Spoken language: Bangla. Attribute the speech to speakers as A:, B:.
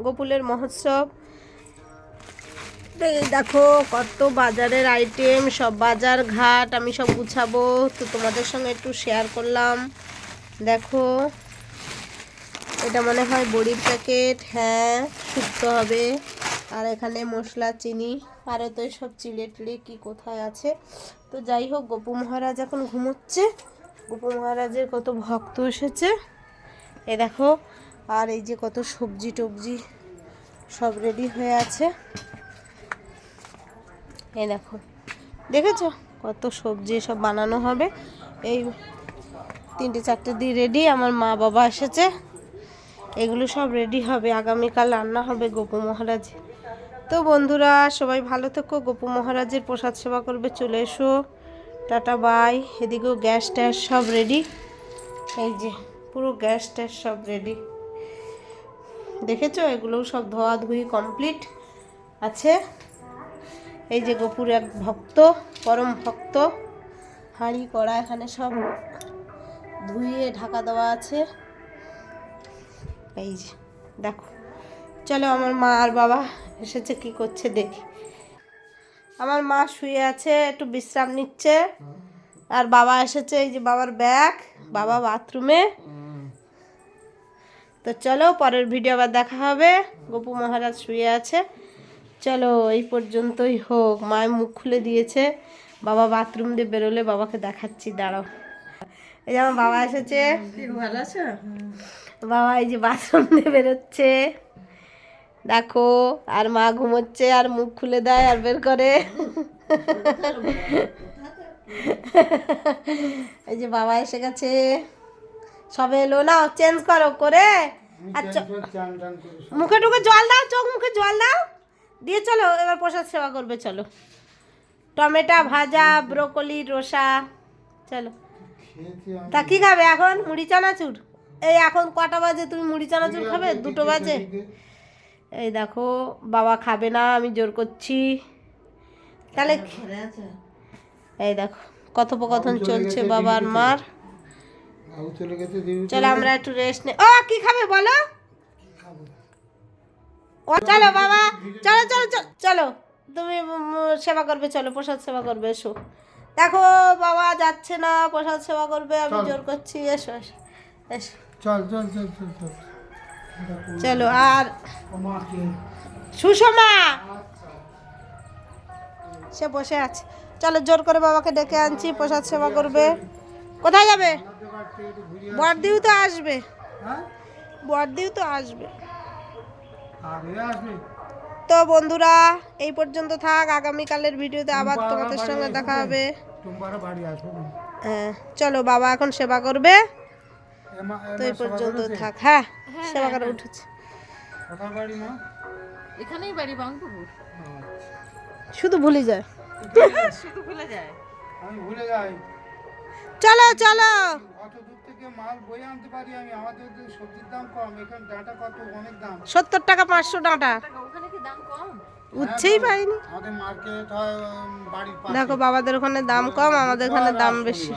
A: গোকুলের মহোৎসব। এই দেখো কত বাজারের আইটেম, সব বাজার ঘাট আমি সব গুছাবো, তো তোমাদের সঙ্গে একটু শেয়ার করলাম। দেখো এটা মনে হয় বড়ির প্যাকেট, হ্যাঁ শুকতে হবে। আর এখানে মশলা, চিনি, আরও তো সব চিড়ে টিড়ে কি কোথায় আছে। তো যাই হোক, গোপু মহারাজ এখন ঘুমোচ্ছে। গোপু মহারাজের কত ভক্ত এসেছে এ দেখো। আর এই যে কত সবজি টবজি সব রেডি হয়ে আছে, এই দেখো দেখেছো কত সবজি সব বানানো হবে। এই 3টে 4টে দিয়ে রেডি। আমার মা বাবা এসেছে, এগুলো সব রেডি হবে, আগামীকাল রান্না হবে গোপু মহারাজ। তো বন্ধুরা সবাই ভালো থেকো, গোপু মহারাজের প্রসাদ সেবা করবে চলে এসো, টাটা বাই। এদিকেও গ্যাস ট্যাস সব রেডি, এই যে পুরো গ্যাস ট্যাস সব রেডি, দেখেছো এগুলোও সব ধোয়া ধুই কমপ্লিট আছে। এই যে গোপুর এক ভক্ত, পরম ভক্ত, হাঁড়ি কড়া এখানে সব ধুইয়ে ঢাকা দেওয়া আছে। এই যে দেখো, চলো আমার মা আর বাবা এসেছে, কি করছে দেখি। আমার মা শুয়ে আছে একটু বিশ্রাম নিচ্ছে, আর বাবা এসেছে, এই যে বাবার ব্যাগ, বাবা বাথরুমে। তো চলো পরের ভিডিও আবার দেখা হবে। গোপু মহারাজ শুয়ে আছে, চলো এই পর্যন্তই হোক। মায়ের মুখ খুলে দিয়েছে, বাবা বাথরুম দিয়ে বেরোলে বাবাকে দেখাচ্ছি, দাঁড়াও। এই যে আমার বাবা এসেছে, ভালো আছো বাবা? এই যে বাথরুম দিয়ে বেরোচ্ছে দেখো, আর মা ঘুমোচ্ছে আর মুখ খুলে দেয় আর বের করে। এই যে বাবা এসে গেছে, সবে এলো, না চেঞ্জ করো করে। আচ্ছা মুখে টুকে জল দাও, চোখ মুখে জল দাও দিয়ে চলো এবার প্রসাদ সেবা করবে। চলো টমেটো ভাজা, ব্রোকলি রসা, চলো। তা কি খাবে এখন? মুড়ি চানাচুর? এই এখন কটা বাজে, তুমি মুড়ি চানাচুর খাবে? 2টো বাজে। এই দেখো বাবা খাবে না, আমি জোর করছি। তাহলে এই দেখো কথোপকথন চলছে বাবার মার। চলো আমরা একটু রেস্ট নে। ও কি খাবে বলো? ও চলো বাবা, চলো চলো চলো, তুমি সেবা করবে, চলো প্রসাদ সেবা করবে, এসো। দেখো বাবা যাচ্ছে না, প্রসাদ সেবা করবে, আমি জোর করছি, এসো এসো এসো, চল চল চল চল চল চলো। আর সুষমা সে বসে আছে, চলো জোর করে বাবাকে ডেকে আনছি, প্রসাদ সেবা করবে। কোথায় যাবে? বড়দিও তো আসবে, বড়দিও তো আসবে। তো বন্ধুরা এই পর্যন্ত থাক, আগামীকালের ভিডিওতে আবার তোমাদের সঙ্গে দেখা হবে। হ্যাঁ চলো, বাবা এখন সেবা করবে, তো এই পর্যন্ত থাক। হ্যাঁ সেবা করে উঠেছে।
B: এখানেই বাড়ি বাঙ্গুপুর।
A: শুধু ভুলে যায়,
B: শুধু ভুলে যায়,
C: আমি ভুলে যাই।
A: চলো চলো,
C: কত দূর থেকে মাল বয়ে আনতে পারি আমি, আমাদের তো সবজির দাম কম, এখানে ডাঁটা কত অনেক দাম,
A: 70 টাকা 500 ডাঁটা,
B: ওখানে কি দাম কম?
A: উঠছেই পাইনি।
C: আমাদের মার্কেট হয় বাড়ির পাশে।
A: দেখো বাবাদের ওখানে দাম কম, আমাদের এখানে দাম বেশি।